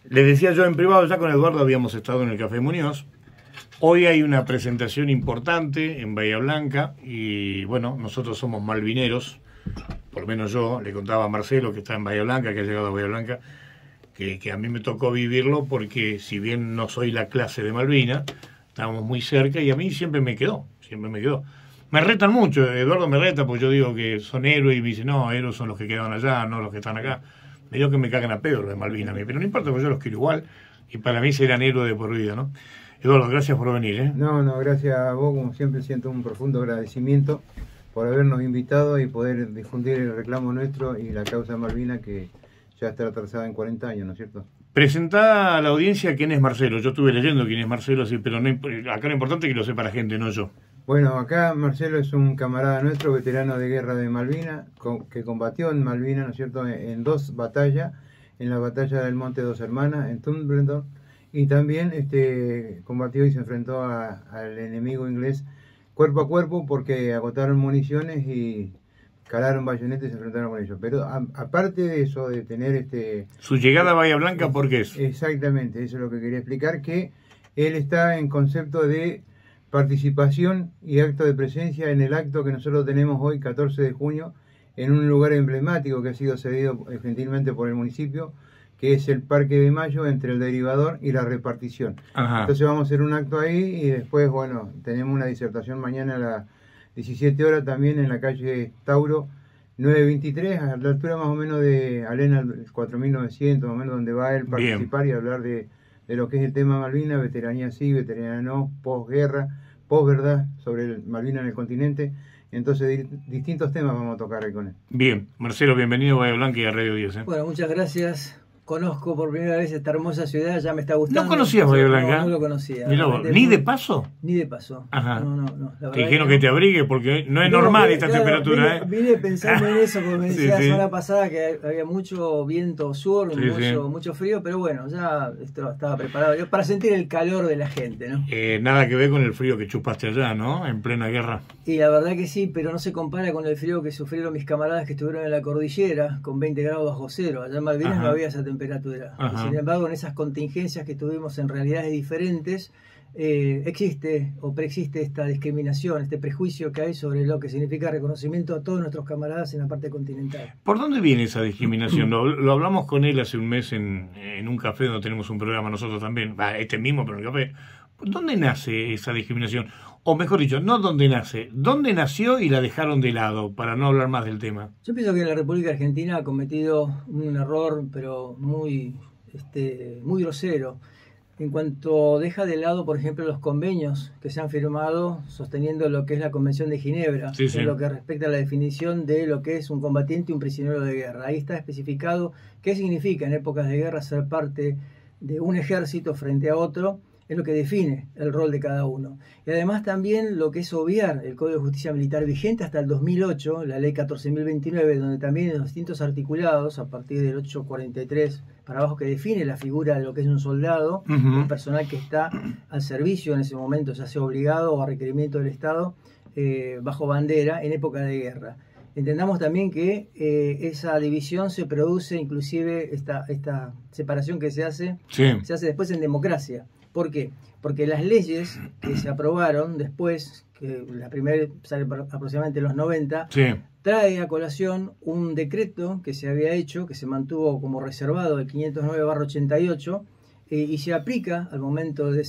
Les decía yo en privado, ya con Eduardo habíamos estado en el Café Muñoz. Hoy hay una presentación importante en Bahía Blanca y bueno, nosotros somos malvineros, por lo menos yo le contaba a Marcelo que está en Bahía Blanca, que ha llegado a Bahía Blanca, que a mí me tocó vivirlo porque si bien no soy la clase de Malvinas, estábamos muy cerca y a mí siempre me quedó. Me retan mucho, Eduardo me reta porque yo digo que son héroes y me dice, no, héroes son los que quedan allá, no los que están acá. Me digo que me cagan a pedo los de Malvinas, pero no importa porque yo los quiero igual y para mí serán héroes de por vida, ¿no? Eduardo, gracias por venir, ¿eh? No, gracias a vos, como siempre siento un profundo agradecimiento por habernos invitado y poder difundir el reclamo nuestro y la causa de Malvinas que ya está atrasada en 40 años, ¿no es cierto? Presentá a la audiencia quién es Marcelo. Yo estuve leyendo quién es Marcelo, sí, pero acá lo importante es que lo sepa la gente, no yo. Bueno, acá Marcelo es un camarada nuestro, veterano de guerra de Malvinas, que combatió en Malvinas, ¿no es cierto?, en dos batallas, en la batalla del Monte Dos Hermanas, en Tumbledon, y también combatió y se enfrentó al enemigo inglés cuerpo a cuerpo porque agotaron municiones y calaron bayonetas y se enfrentaron con ellos. Pero aparte de eso, de tener su llegada a Bahía Blanca, ¿por qué es? Exactamente, eso es lo que quería explicar, que él está en concepto de participación y acto de presencia en el acto que nosotros tenemos hoy, 14 de junio, en un lugar emblemático que ha sido cedido gentilmente por el municipio, que es el Parque de Mayo, entre el derivador y la repartición. Ajá. Entonces vamos a hacer un acto ahí y después, bueno, tenemos una disertación mañana a las 17 horas también en la calle Tauro 923, a la altura más o menos de Alena 4900, más o menos, donde va él participar. Bien. Y hablar de lo que es el tema Malvinas, veteranía sí, veteranía no, posguerra, posverdad sobre Malvinas en el continente. Entonces, distintos temas vamos a tocar ahí con él. Bien, Marcelo, bienvenido a Bahía Blanca y a Radio 10. Bueno, muchas gracias. Conozco por primera vez esta hermosa ciudad, ya me está gustando. ¿No conocías Bahía Blanca? No lo conocía. ¿Ni de paso? Ni de paso. Ajá. No. Te dijeron que te abrigue porque no es normal esta temperatura. Vine pensando en eso, porque me decía la semana pasada que había mucho viento sur, mucho frío, pero bueno, ya estaba preparado yo para sentir el calor de la gente, ¿no? Nada que ver con el frío que chupaste allá, ¿no? En plena guerra. Y la verdad que sí, pero no se compara con el frío que sufrieron mis camaradas que estuvieron en la cordillera con 20 grados bajo cero. Allá en Malvinas no había esa temperatura. Ajá. Sin embargo, en esas contingencias que tuvimos en realidades diferentes, existe o preexiste esta discriminación, este prejuicio que hay sobre lo que significa reconocimiento a todos nuestros camaradas en la parte continental. ¿Por dónde viene esa discriminación? Lo hablamos con él hace un mes en un café donde tenemos un programa nosotros también, mismo, pero en el café. ¿Dónde nace esa discriminación? O mejor dicho, no dónde nace, ¿dónde nació y la dejaron de lado, para no hablar más del tema? Yo pienso que la República Argentina ha cometido un error, pero muy grosero, en cuanto deja de lado, por ejemplo, los convenios que se han firmado sosteniendo lo que es la Convención de Ginebra, en lo que respecta a la definición de lo que es un combatiente y un prisionero de guerra. Ahí está especificado qué significa en épocas de guerra ser parte de un ejército frente a otro, es lo que define el rol de cada uno. Y además también lo que es obviar el Código de Justicia Militar vigente hasta el 2008, la Ley 14.029, donde también en los distintos articulados, a partir del 843 para abajo, que define la figura de lo que es un soldado, un personal que está al servicio en ese momento, ya sea obligado o a requerimiento del Estado, bajo bandera en época de guerra. Entendamos también que esa división se produce, inclusive esta separación que se hace después en democracia. ¿Por qué? Porque las leyes que se aprobaron después, que la primera sale aproximadamente en los 90, trae a colación un decreto que se había hecho, que se mantuvo como reservado, el 509/88, y se aplica al momento de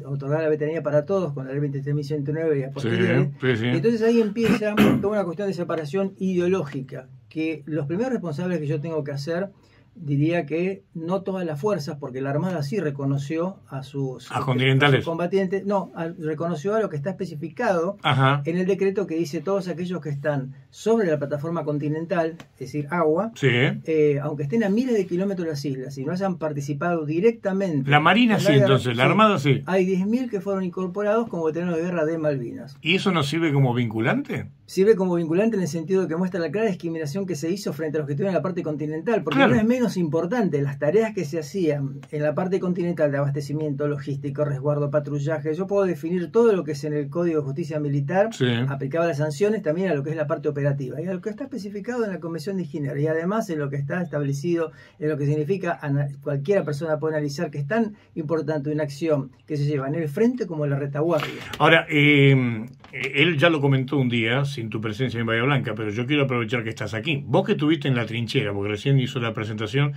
otorgar la veteranía para todos con la ley 23.109 y a posteriori. Entonces ahí empieza toda una cuestión de separación ideológica, que los primeros responsables que yo tengo que hacer, diría que no todas las fuerzas, porque la Armada sí reconoció a sus combatientes, reconoció a lo que está especificado en el decreto, que dice todos aquellos que están sobre la plataforma continental, es decir, agua, aunque estén a miles de kilómetros de las islas y no hayan participado directamente. La Marina sí, entonces, la Armada sí. Hay 10.000 que fueron incorporados como veteranos de guerra de Malvinas. ¿Y eso nos sirve como vinculante? Sirve como vinculante en el sentido de que muestra la clara discriminación que se hizo frente a los que estuvieron en la parte continental, porque Claro. no es menos importante las tareas que se hacían en la parte continental de abastecimiento, logístico, resguardo, patrullaje. Yo puedo definir todo lo que es en el Código de Justicia Militar, Sí. aplicaba las sanciones, también a lo que es la parte operativa, y a lo que está especificado en la Convención de Ginebra, y además en lo que está establecido, en lo que significa, cualquiera persona puede analizar que es tan importante una acción que se lleva en el frente como en la retaguardia. Ahora, él ya lo comentó un día, sin tu presencia en Bahía Blanca, pero yo quiero aprovechar que estás aquí. Vos que estuviste en la trinchera, porque recién hizo la presentación,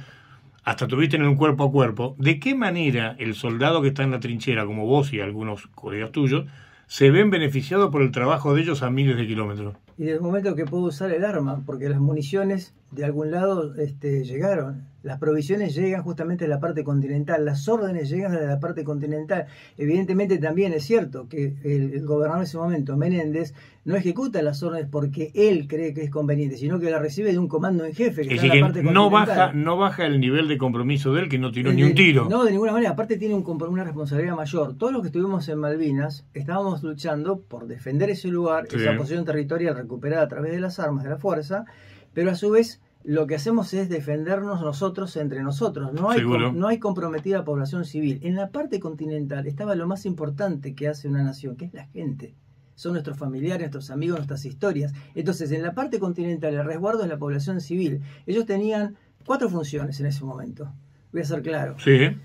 hasta estuviste en un cuerpo a cuerpo, ¿de qué manera el soldado que está en la trinchera, como vos y algunos colegas tuyos, se ven beneficiados por el trabajo de ellos a miles de kilómetros? Y desde el momento que puedo usar el arma, porque las municiones de algún lado llegaron, las provisiones llegan justamente de la parte continental, las órdenes llegan de la parte continental. Evidentemente también es cierto que el gobernador en ese momento, Menéndez, no ejecuta las órdenes porque él cree que es conveniente, sino que la recibe de un comando en jefe que Es está decir, en la que parte no continental. baja el nivel de compromiso de él, que no tiró ni un tiro. No, de ninguna manera. Aparte tiene una responsabilidad mayor. Todos los que estuvimos en Malvinas estábamos luchando por defender ese lugar, Sí. esa posición territorial recuperada a través de las armas, de la fuerza, pero a su vez lo que hacemos es defendernos nosotros entre nosotros. No hay comprometida población civil. En la parte continental estaba lo más importante que hace una nación, que es la gente. Son nuestros familiares, nuestros amigos, nuestras historias. Entonces, en la parte continental, el resguardo es la población civil. Ellos tenían 4 funciones en ese momento. Voy a ser claro. Sí.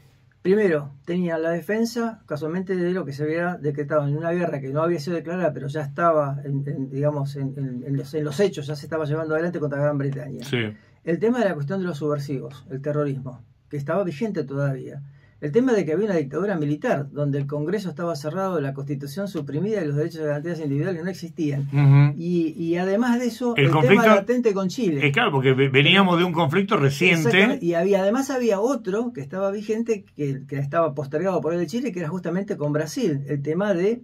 Primero, tenían la defensa, casualmente de lo que se había decretado en una guerra que no había sido declarada, pero ya estaba, en los hechos, ya se estaba llevando adelante contra Gran Bretaña. Sí. El tema de la cuestión de los subversivos, el terrorismo, que estaba vigente todavía. El tema de que había una dictadura militar, donde el Congreso estaba cerrado, la Constitución suprimida y los derechos de garantías individuales no existían. Uh-huh. Y además de eso, El tema conflicto latente con Chile. Claro, porque veníamos de un conflicto reciente. Y además había otro que estaba vigente, que estaba postergado por el de Chile, que era justamente con Brasil, el tema de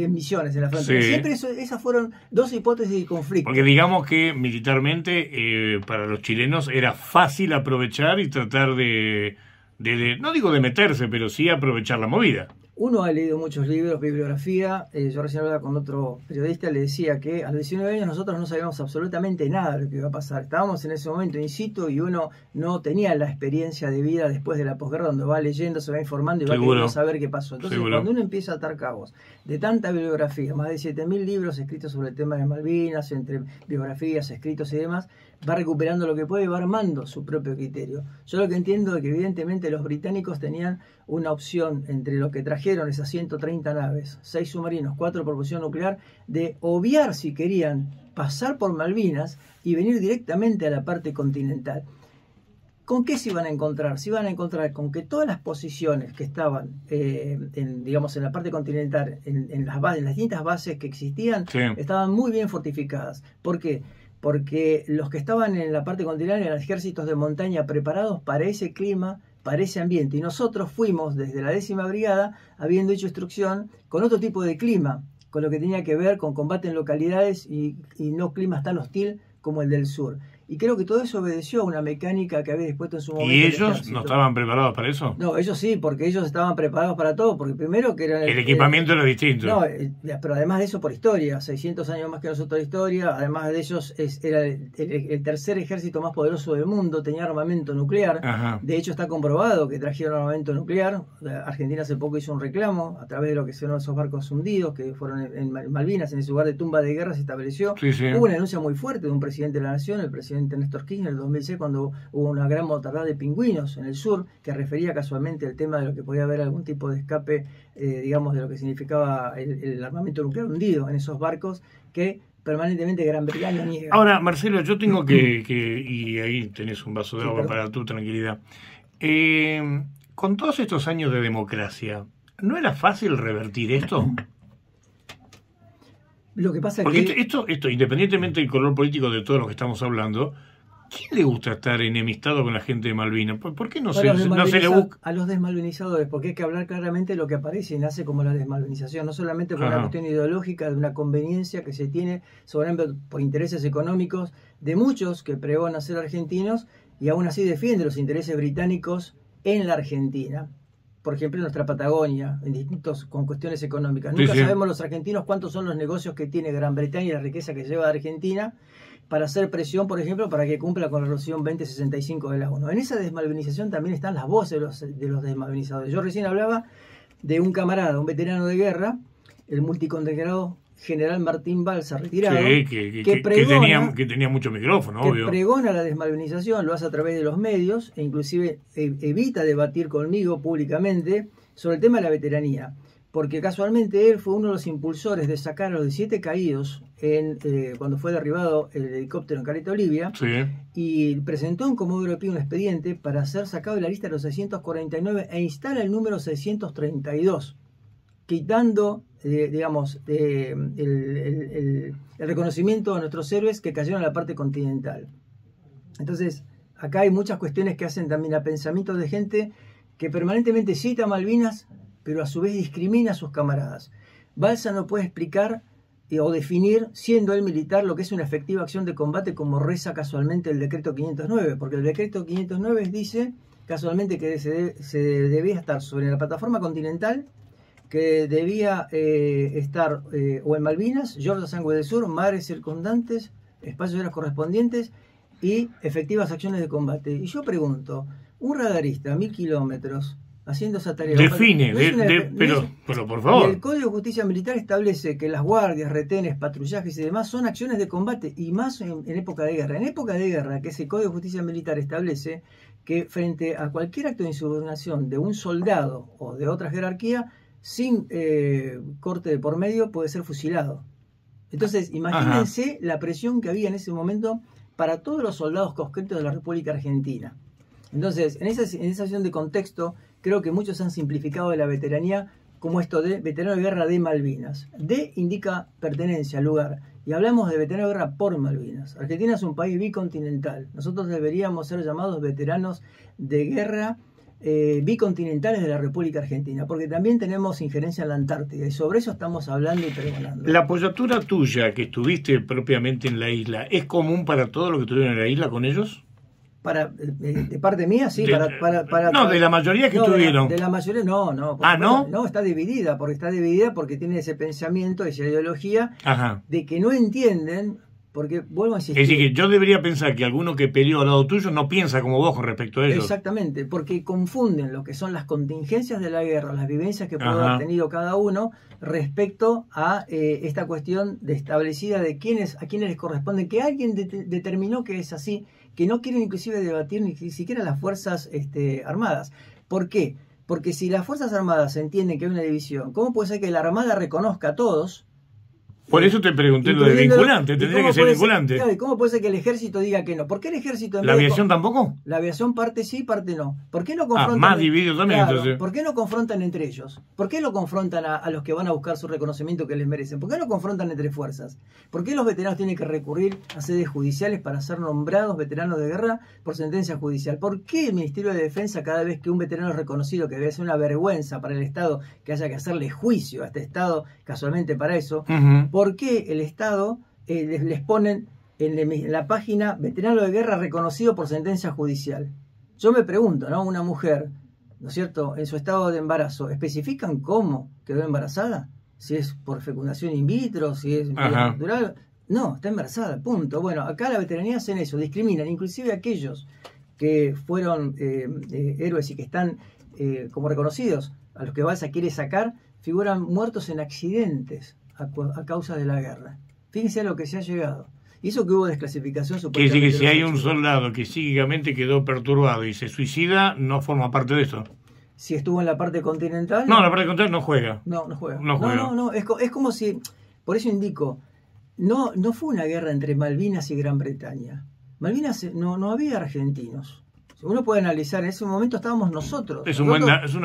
misiones en la frontera. Sí. Siempre esas fueron 2 hipótesis de conflicto. Porque digamos que militarmente para los chilenos era fácil aprovechar y tratar no digo de meterse, pero sí aprovechar la movida. Uno ha leído muchos libros, bibliografía. Yo recién hablaba con otro periodista, le decía que a los 19 años nosotros no sabíamos absolutamente nada de lo que iba a pasar. Estábamos en ese momento in situ y uno no tenía la experiencia de vida después de la posguerra, donde va leyendo, se va informando y va queriendo saber qué pasó. Entonces, cuando uno empieza a atar cabos de tanta bibliografía, más de 7.000 libros escritos sobre el tema de Malvinas, entre biografías, escritos y demás, va recuperando lo que puede y va armando su propio criterio. Yo lo que entiendo es que evidentemente los británicos tenían una opción entre lo que trajeron esas 130 naves, 6 submarinos, 4 por propulsión nuclear, de obviar si querían pasar por Malvinas y venir directamente a la parte continental. ¿Con qué se iban a encontrar? Se iban a encontrar con que todas las posiciones que estaban en la parte continental, en las distintas bases que existían, sí, estaban muy bien fortificadas. ¿Por qué? Porque los que estaban en la parte continental eran ejércitos de montaña preparados para ese clima, para ese ambiente. Y nosotros fuimos desde la 10ª Brigada habiendo hecho instrucción con otro tipo de clima, con lo que tenía que ver con combate en localidades y no climas tan hostil como el del sur. Y creo que todo eso obedeció a una mecánica que había dispuesto en su momento. ¿Y ellos no estaban preparados para eso? No, ellos sí, porque ellos estaban preparados para todo, porque primero que eran... El equipamiento era distinto. No, pero además de eso por historia, 600 años más que nosotros de historia, además de ellos era el tercer ejército más poderoso del mundo, tenía armamento nuclear. Ajá. De hecho está comprobado que trajeron armamento nuclear. Argentina hace poco hizo un reclamo a través de lo que fueron esos barcos hundidos que fueron en Malvinas, en ese lugar de tumba de guerra se estableció. Sí, sí. Hubo una denuncia muy fuerte de un presidente de la nación, el presidente Néstor Kirchner, en el 2006, cuando hubo una gran mortandad de pingüinos en el sur, que refería casualmente al tema de lo que podía haber algún tipo de escape, digamos, de lo que significaba el armamento nuclear hundido en esos barcos que permanentemente Gran Bretaña niega. Ahora, Marcelo, yo tengo y ahí tenés un vaso de agua para tu tranquilidad. Con todos estos años de democracia, ¿no era fácil revertir esto? Lo que pasa porque es que... esto, independientemente del color político de todo lo que estamos hablando, ¿quién le gusta estar enemistado con la gente de Malvinas? ¿Por qué no se le busca? A los desmalvinizadores, porque hay que hablar claramente de lo que aparece y nace como la desmalvinización, no solamente por una cuestión ideológica, de una conveniencia que se tiene, sobre por intereses económicos de muchos que pregonan ser argentinos y aún así defienden los intereses británicos en la Argentina. por ejemplo, en nuestra Patagonia, con cuestiones económicas. Nunca sabemos los argentinos cuántos son los negocios que tiene Gran Bretaña y la riqueza que lleva a Argentina para hacer presión, por ejemplo, para que cumpla con la resolución 2065 de la ONU. En esa desmalvinización también están las voces de los desmalvinizadores. Yo recién hablaba de un camarada, un veterano de guerra, el multicondecorado general Martín Balsa, retirado, que tenía mucho micrófono, que obvio. Pregona la desmalvinización, lo hace a través de los medios, e inclusive evita debatir conmigo públicamente sobre el tema de la veteranía, porque casualmente él fue uno de los impulsores de sacar a los 17 caídos cuando fue derribado el helicóptero en Caleta Olivia, y presentó en Comodoro de Pi un expediente para ser sacado de la lista de los 649 e instala el número 632, quitando el reconocimiento a nuestros héroes que cayeron en la parte continental. Entonces, acá hay muchas cuestiones que hacen también a pensamientos de gente que permanentemente cita Malvinas, pero a su vez discrimina a sus camaradas. Balsa no puede explicar o definir, siendo él militar, lo que es una efectiva acción de combate, como reza casualmente el decreto 509, porque el decreto 509 dice casualmente que se debía estar sobre la plataforma continental, que debía estar o en Malvinas, Georgia Sangüe del Sur, mares circundantes, espacios aéreos correspondientes y efectivas acciones de combate. Y yo pregunto, un radarista a 1000 kilómetros haciendo esa tarea... Define, pero por favor. El Código de Justicia Militar establece que las guardias, retenes, patrullajes y demás son acciones de combate, y más en época de guerra. En época de guerra, que ese Código de Justicia Militar establece que frente a cualquier acto de insubordinación de un soldado o de otra jerarquía, sin corte de por medio, puede ser fusilado. Entonces, imagínense la presión que había en ese momento para todos los soldados conscriptos de la República Argentina. Entonces, en esa situación de contexto, creo que muchos han simplificado de la veteranía como esto de veterano de guerra de Malvinas. D indica pertenencia, lugar, y hablamos de veterano de guerra por Malvinas. Argentina es un país bicontinental. Nosotros deberíamos ser llamados veteranos de guerra bicontinentales de la República Argentina, porque también tenemos injerencia en la Antártida, y sobre eso estamos hablando y pregonando. La apoyatura tuya, que estuviste propiamente en la isla, ¿es común para todos los que estuvieron en la isla con ellos? De parte mía, sí. De la mayoría que estuvieron. De la mayoría, no. ¿No? No, está dividida porque tiene ese pensamiento, esa ideología, de que no entienden. Porque vuelvo a insistir. Es decir, que yo debería pensar que alguno que peleó al lado tuyo no piensa como vos con respecto a ellos. Exactamente, porque confunden lo que son las contingencias de la guerra, las vivencias que puede haber tenido cada uno respecto a esta cuestión de establecida de a quiénes les corresponde, que alguien determinó que es así, que no quieren inclusive debatir ni siquiera las Fuerzas Armadas. ¿Por qué? Porque si las Fuerzas Armadas entienden que hay una división, ¿cómo puede ser que la Armada reconozca a todos? Por eso te pregunté lo de vinculante, tendría que ser vinculante. Claro, ¿y cómo puede ser que el ejército diga que no? ¿Por qué el ejército... ¿La aviación tampoco? La aviación parte sí, parte no. ¿Por qué no confrontan... más dividido también, claro, entonces. ¿Por qué no confrontan entre ellos? ¿Por qué no confrontan a los que van a buscar su reconocimiento que les merecen? ¿Por qué no confrontan entre fuerzas? ¿Por qué los veteranos tienen que recurrir a sedes judiciales para ser nombrados veteranos de guerra por sentencia judicial? ¿Por qué el Ministerio de Defensa, cada vez que un veterano es reconocido, que debe ser una vergüenza para el Estado que haya que hacerle juicio a este Estado, casualmente para eso, ¿por qué el Estado les ponen en la página veterano de guerra reconocido por sentencia judicial? Yo me pregunto, ¿no? Una mujer, ¿no es cierto?, en su estado de embarazo, ¿especifican cómo quedó embarazada? Si es por fecundación in vitro, si es natural. No, está embarazada, punto. Bueno, acá la veteranía hacen eso, discriminan, inclusive aquellos que fueron héroes y que están como reconocidos, a los que Balsa quiere sacar, figuran muertos en accidentes a causa de la guerra. Fíjense a lo que se ha llegado. Y eso que hubo desclasificación supuestamente. Quiere decir que si hay un soldado que psíquicamente quedó perturbado y se suicida, no forma parte de esto. Si estuvo en la parte continental... No, en la parte continental no juega. No juega. No, es como si... Por eso indico, no fue una guerra entre Malvinas y Gran Bretaña. Malvinas no había argentinos. Uno puede analizar, en ese momento estábamos nosotros. Es una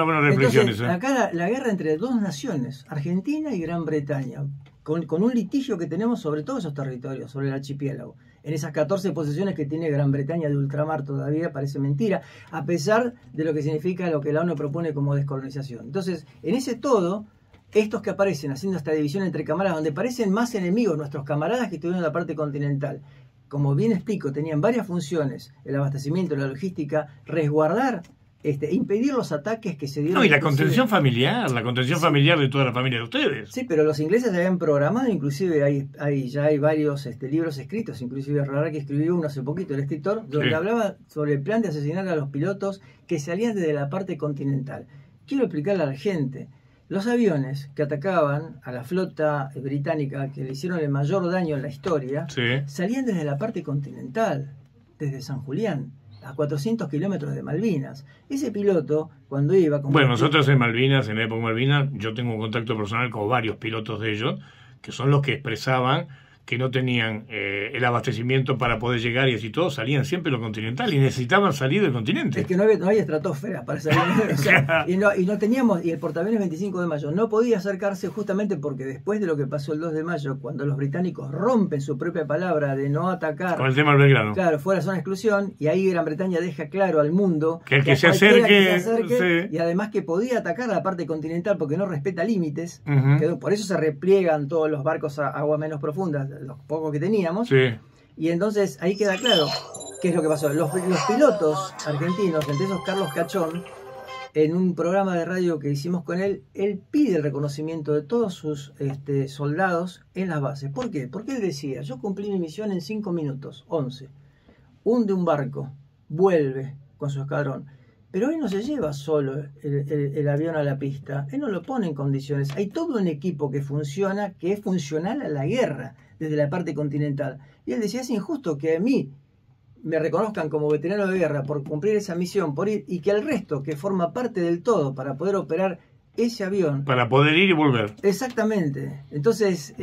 buena reflexión. Entonces, acá la guerra entre dos naciones, Argentina y Gran Bretaña, con un litigio que tenemos sobre todos esos territorios, sobre el archipiélago, en esas 14 posesiones que tiene Gran Bretaña de ultramar todavía, parece mentira, a pesar de lo que significa lo que la ONU propone como descolonización. Entonces, en ese todo, estos que aparecen haciendo esta división entre camaradas, donde parecen más enemigos nuestros camaradas que estuvieron en la parte continental, como bien explico, tenían varias funciones: el abastecimiento, la logística, resguardar impedir los ataques que se dieron. No, y la contención familiar de toda la familia de ustedes. Sí, pero los ingleses habían programado, inclusive ya hay varios libros escritos, inclusive Raraki escribió uno hace poquito, el escritor, donde hablaba sobre el plan de asesinar a los pilotos que salían desde la parte continental. Quiero explicarle a la gente, los aviones que atacaban a la flota británica, que le hicieron el mayor daño en la historia, salían desde la parte continental, desde San Julián, a 400 kilómetros de Malvinas. Ese piloto, cuando iba... Bueno, nosotros en Malvinas, en la época de Malvinas, yo tengo un contacto personal con varios pilotos de ellos, que son los que expresaban que no tenían el abastecimiento para poder llegar, y así todos salían siempre de lo continental y necesitaban salir del continente. Es que no había estratosfera para salir. O sea, y no teníamos, y el portaaviones 25 de mayo no podía acercarse justamente porque después de lo que pasó el 2 de mayo, cuando los británicos rompen su propia palabra de no atacar, con el tema del Belgrano, claro, fue la zona de exclusión, y ahí Gran Bretaña deja claro al mundo que el que se acerque, y además que podía atacar la parte continental porque no respeta límites, por eso se repliegan todos los barcos a agua menos profundas, los pocos que teníamos, y entonces ahí queda claro qué es lo que pasó. Los pilotos argentinos, entre esos Carlos Cachón, en un programa de radio que hicimos con él pide el reconocimiento de todos sus soldados en las bases. ¿Por qué? Porque él decía, yo cumplí mi misión en 5 minutos, 11, hunde un barco, vuelve con su escuadrón. Pero él no se lleva solo el avión a la pista, él no lo pone en condiciones. Hay todo un equipo que funciona, que es funcional a la guerra desde la parte continental. Y él decía, es injusto que a mí me reconozcan como veterano de guerra por cumplir esa misión, por ir, y que al resto, que forma parte del todo para poder operar ese avión... Para poder ir y volver. Exactamente. Entonces...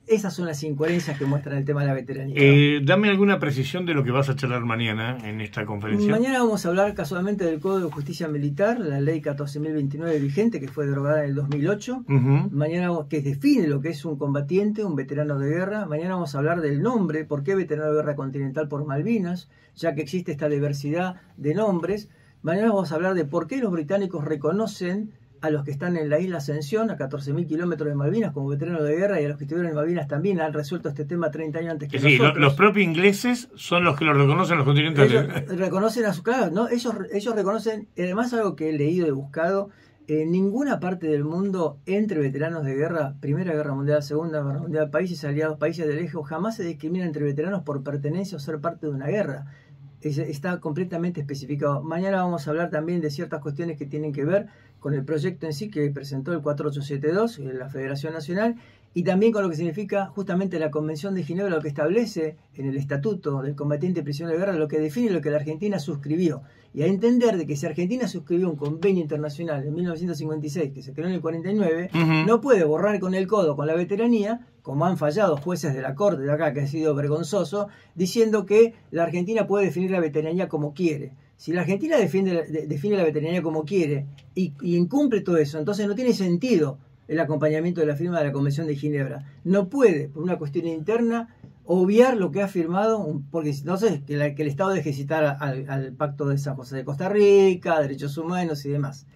esas son las incoherencias que muestran el tema de la veteranía. Dame alguna precisión de lo que vas a charlar mañana en esta conferencia. Mañana vamos a hablar casualmente del Código de Justicia Militar, la ley 14.029 vigente, que fue derogada en el 2008. Mañana, que define lo que es un combatiente, un veterano de guerra. Mañana vamos a hablar del nombre, por qué veterano de guerra continental por Malvinas, ya que existe esta diversidad de nombres. Mañana vamos a hablar de por qué los británicos reconocen a los que están en la isla Ascensión, a 14.000 kilómetros de Malvinas, como veteranos de guerra, y a los que estuvieron en Malvinas también han resuelto este tema 30 años antes que nosotros. Los propios ingleses son los que lo reconocen los continentales. Ellos reconocen a su... Claro, ¿no? Ellos reconocen, además algo que he leído y buscado, en ninguna parte del mundo, entre veteranos de guerra, Primera Guerra Mundial, Segunda Guerra Mundial, países aliados, países del eje, jamás se discrimina entre veteranos por pertenencia o ser parte de una guerra. Está completamente especificado. Mañana vamos a hablar también de ciertas cuestiones que tienen que ver con el proyecto en sí que presentó el 4872, la Federación Nacional, y también con lo que significa justamente la Convención de Ginebra, lo que establece en el Estatuto del Combatiente Prisionero de Guerra, lo que define lo que la Argentina suscribió. Y a entender de que si Argentina suscribió un convenio internacional en 1956, que se creó en el 49, no puede borrar con el codo, con la veteranía, como han fallado jueces de la Corte de acá, que ha sido vergonzoso, diciendo que la Argentina puede definir la veteranía como quiere. Si la Argentina define la veteranía como quiere y incumple todo eso, entonces no tiene sentido el acompañamiento de la firma de la Convención de Ginebra. No puede, por una cuestión interna, obviar lo que ha firmado, porque entonces que el Estado deje citar al Pacto de San José de Costa Rica, derechos humanos y demás.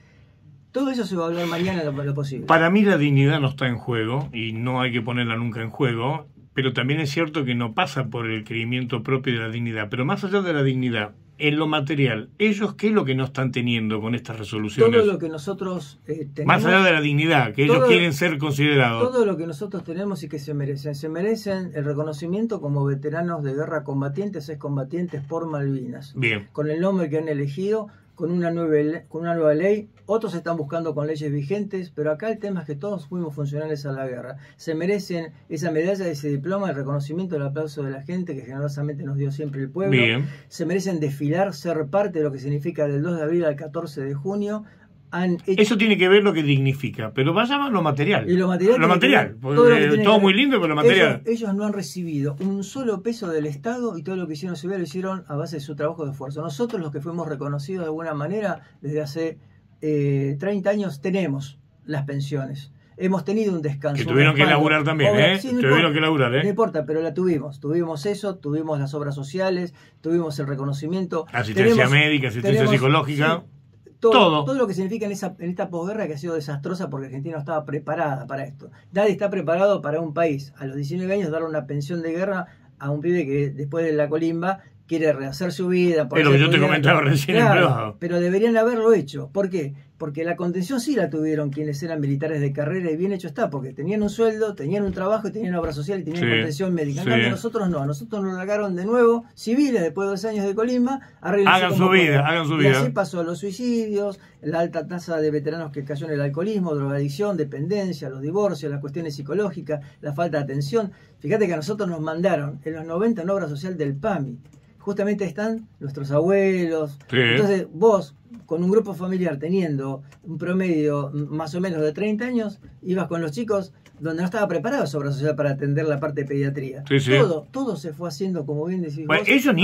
Todo eso se va a hablar mañana lo posible. Para mí la dignidad no está en juego y no hay que ponerla nunca en juego, pero también es cierto que no pasa por el creimiento propio de la dignidad. Pero más allá de la dignidad, en lo material, ¿ellos qué es lo que no están teniendo con estas resoluciones? Todo lo que nosotros tenemos... Más allá de la dignidad, que ellos quieren ser considerados. Todo lo que nosotros tenemos y que se merecen. Se merecen el reconocimiento como veteranos de guerra combatientes, excombatientes por Malvinas. Bien. Con el nombre que han elegido, con una nueva ley. Otros están buscando con leyes vigentes, pero acá el tema es que todos fuimos funcionales a la guerra. Se merecen esa medalla, ese diploma, el reconocimiento, el aplauso de la gente que generosamente nos dio siempre el pueblo. Bien. Se merecen desfilar, ser parte de lo que significa del 2 de abril al 14 de junio. Eso tiene que ver lo que dignifica, pero vayamos a lo material. Y lo material, todo muy lindo, pero lo material. Ellos no han recibido un solo peso del Estado y todo lo que hicieron lo hicieron a base de su trabajo de esfuerzo. Nosotros, los que fuimos reconocidos de alguna manera desde hace 30 años, tenemos las pensiones. Hemos tenido un descanso. Que tuvieron que laburar también, Sí, tuvieron que laburar, No importa, pero la tuvimos. Tuvimos eso, tuvimos las obras sociales, tuvimos el reconocimiento. Asistencia médica, asistencia psicológica. Sí, todo lo que significa en esta posguerra que ha sido desastrosa porque Argentina no estaba preparada para esto. Nadie está preparado para un país a los 19 años darle una pensión de guerra a un pibe que después de la colimba quiere rehacer su vida. Es lo que yo te comentaba recién en privado. Pero deberían haberlo hecho. ¿Por qué? Porque la contención sí la tuvieron quienes eran militares de carrera, y bien hecho está, porque tenían un sueldo, tenían un trabajo, y tenían obra social y tenían contención médica. En cambio nosotros no, a nosotros nos largaron de nuevo civiles después de 2 años de colimba, hagan su vida. Y así pasó los suicidios, la alta tasa de veteranos que cayó en el alcoholismo, drogadicción, dependencia, los divorcios, las cuestiones psicológicas, la falta de atención. Fíjate que a nosotros nos mandaron en los 90 en obra social del PAMI. Justamente están nuestros abuelos. Sí. Entonces vos, con un grupo familiar teniendo un promedio más o menos de 30 años, ibas con los chicos donde no estaba preparado esa obra social para atender la parte de pediatría. Sí. Todo se fue haciendo, como bien decís bueno, vos. ellos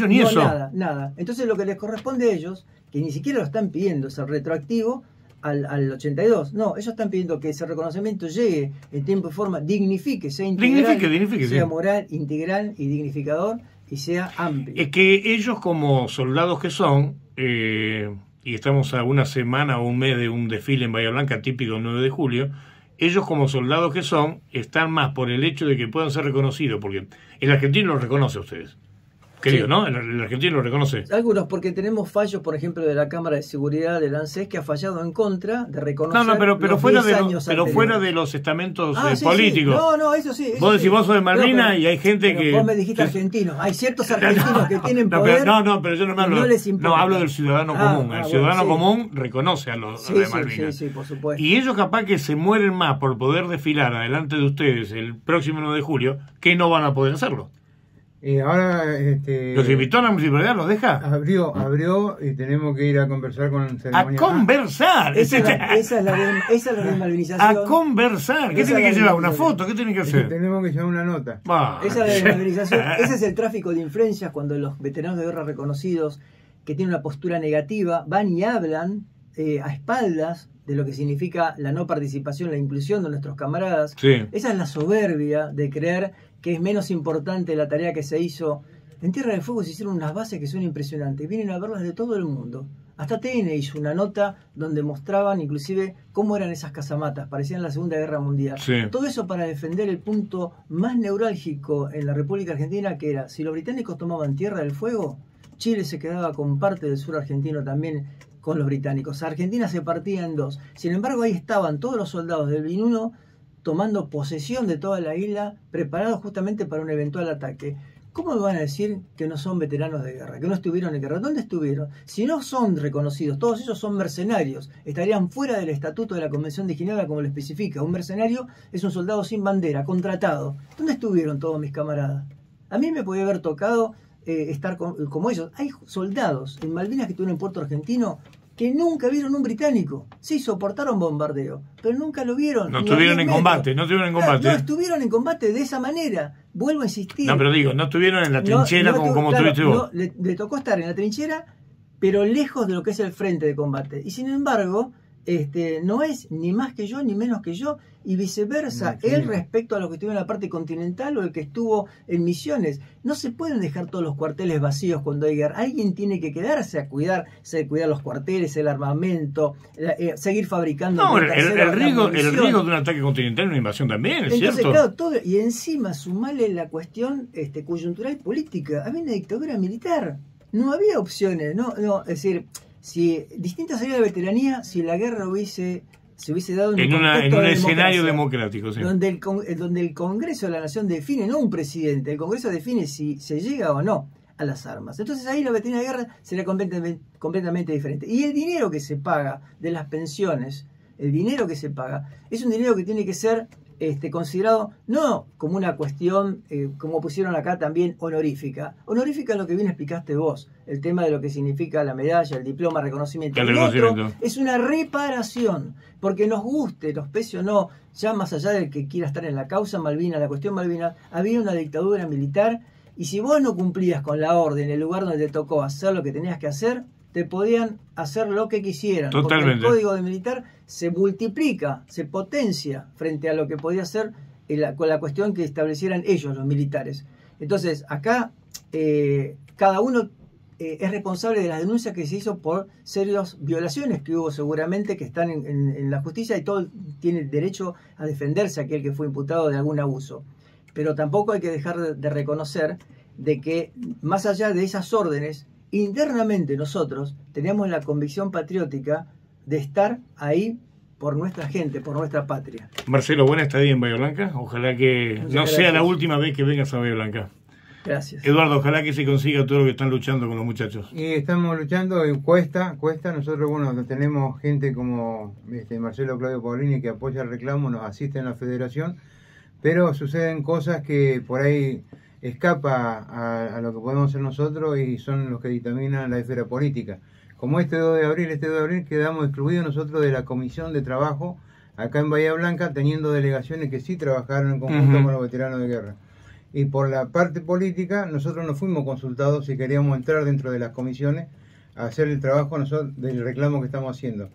ni eso. Nada. Entonces lo que les corresponde a ellos, que ni siquiera lo están pidiendo, es el retroactivo al 82. No, ellos están pidiendo que ese reconocimiento llegue en tiempo y forma, dignifique, sea integral, sea moral, integral y dignificador, y sea amplio. Es que ellos, como soldados que son, y estamos a una semana o un mes de un desfile en Bahía Blanca típico del 9 de julio, ellos como soldados que son, están más por el hecho de que puedan ser reconocidos, porque el argentino los reconoce a ustedes. Creo, sí. ¿No? El argentino lo reconoce. Algunos, porque tenemos fallos, por ejemplo, de la Cámara de Seguridad del ANSES, que ha fallado en contra de reconocer. Pero fuera de los estamentos políticos. Sí. Eso sí. Vos decís, vos sos de Malvinas y hay gente que. Vos me dijiste argentinos. Hay ciertos argentinos que tienen poder. Pero yo no me hablo. No hablo del ciudadano común. El ciudadano común reconoce a los de Malvinas. Sí, por supuesto. Y ellos, capaz que se mueren más por poder desfilar adelante de ustedes el próximo 9 de julio, que no van a poder hacerlo. Ahora los invitó a la municipalidad, los deja. Abrió y tenemos que ir a conversar con el ceremonia. A conversar. Esa es la desmalvinización. A conversar. ¿Qué tiene que llevar? ¿Una foto? ¿Qué tiene que hacer? Tenemos que llevar una nota. Esa es la desmalvinización. Ese es el tráfico de influencias, cuando los veteranos de guerra reconocidos que tienen una postura negativa van y hablan a espaldas de lo que significa la no participación, la inclusión de nuestros camaradas. Sí. Esa es la soberbia de creer que es menos importante la tarea que se hizo. En Tierra del Fuego se hicieron unas bases que son impresionantes, vienen a verlas de todo el mundo. Hasta TN hizo una nota donde mostraban inclusive cómo eran esas casamatas, parecían la Segunda Guerra Mundial. Sí. Todo eso para defender el punto más neurálgico en la República Argentina, que era, si los británicos tomaban Tierra del Fuego, Chile se quedaba con parte del sur argentino también con los británicos. Argentina se partía en dos. Sin embargo, ahí estaban todos los soldados del BIN-1 tomando posesión de toda la isla, preparados justamente para un eventual ataque. ¿Cómo me van a decir que no son veteranos de guerra, que no estuvieron en guerra? ¿Dónde estuvieron? Si no son reconocidos, todos ellos son mercenarios, estarían fuera del estatuto de la Convención de Ginebra, como lo especifica. Un mercenario es un soldado sin bandera, contratado. ¿Dónde estuvieron todos mis camaradas? A mí me podía haber tocado estar como ellos. Hay soldados en Malvinas que estuvieron en Puerto Argentino que nunca vieron un británico. Sí, soportaron bombardeo, pero nunca lo vieron. No estuvieron en combate, No estuvieron en combate de esa manera. Vuelvo a insistir. No, pero digo, no estuvieron en la trinchera como estuviste vos. Le tocó estar en la trinchera, pero lejos de lo que es el frente de combate. Y sin embargo, no es ni más que yo ni menos que yo, y viceversa, él respecto a lo que estuvo en la parte continental o el que estuvo en Misiones. No se pueden dejar todos los cuarteles vacíos cuando hay guerra. Alguien tiene que quedarse a cuidar los cuarteles, el armamento, seguir fabricando. No, el riesgo de un ataque continental es una invasión también, ¿es entonces, cierto? Claro, todo, y encima sumarle la cuestión coyuntural política. Había una dictadura militar, no había opciones, es decir, si distintas áreas de veteranía, si la guerra se hubiese dado en un escenario democrático, sí. donde el Congreso de la Nación define, no un presidente, el Congreso define si se llega o no a las armas. Entonces ahí la veteranía de guerra sería completamente diferente. Y el dinero que se paga de las pensiones, el dinero que se paga, es un dinero que tiene que ser considerado no como una cuestión, como pusieron acá también, honorífica. Honorífica es lo que bien explicaste vos, el tema de lo que significa la medalla, el diploma, reconocimiento. El otro es una reparación, porque nos guste, nos pese o no, ya más allá del que quiera estar en la causa Malvinas, la cuestión Malvinas, había una dictadura militar, y si vos no cumplías con la orden en el lugar donde te tocó hacer lo que tenías que hacer, te podían hacer lo que quisieran. Totalmente. Porque el código de militar se multiplica, se potencia frente a lo que podía ser con la cuestión que establecieran ellos, los militares. Entonces, acá cada uno es responsable de las denuncias que se hizo por serias violaciones que hubo seguramente, que están en la justicia, y todo tiene derecho a defenderse aquel que fue imputado de algún abuso. Pero tampoco hay que dejar de reconocer de que más allá de esas órdenes, internamente nosotros teníamos la convicción patriótica de estar ahí por nuestra gente, por nuestra patria. Marcelo, buena estadía en Bahía Blanca. Ojalá que Muchas no gracias. sea la última vez que vengas a Bahía Blanca. Gracias. Eduardo, ojalá que se consiga todo lo que están luchando con los muchachos. Y estamos luchando, y cuesta. Nosotros, bueno, tenemos gente como Marcelo Claudio Paulini que apoya el reclamo, nos asiste en la federación, pero suceden cosas que por ahí escapa a lo que podemos hacer nosotros y son los que dictaminan la esfera política. Como este 2 de abril quedamos excluidos nosotros de la comisión de trabajo acá en Bahía Blanca, teniendo delegaciones que sí trabajaron en conjunto con los veteranos de guerra. Y por la parte política, nosotros no fuimos consultados si queríamos entrar dentro de las comisiones a hacer el trabajo del reclamo que estamos haciendo.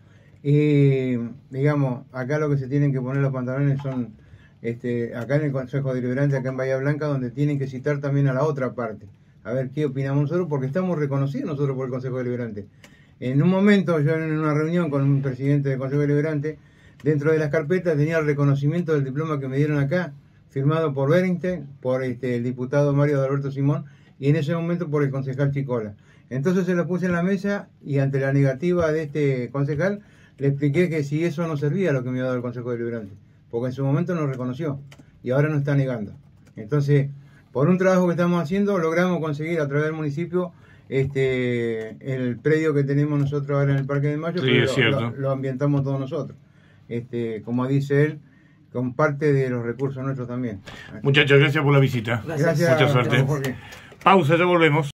Y, digamos, acá lo que se tienen que poner los pantalones son, acá en el Consejo Deliberante, acá en Bahía Blanca, donde tienen que citar también a la otra parte, a ver qué opinamos nosotros, porque estamos reconocidos nosotros por el Consejo Deliberante. En un momento, yo en una reunión con un presidente del Consejo Deliberante, dentro de las carpetas tenía el reconocimiento del diploma que me dieron acá, firmado por Berinstein, por el diputado Mario Alberto Simón, y en ese momento por el concejal Chicola. Entonces se lo puse en la mesa y ante la negativa de este concejal, le expliqué que si eso no servía lo que me había dado el Consejo Deliberante, porque en su momento nos reconoció y ahora nos está negando. Entonces, por un trabajo que estamos haciendo, logramos conseguir a través del municipio el predio que tenemos nosotros ahora en el Parque de Mayo, Sí, pero lo ambientamos todos nosotros. Como dice él, con parte de los recursos nuestros también. Muchachos, gracias por la visita. Gracias. Mucha suerte. Jorge. Pausa, ya volvemos.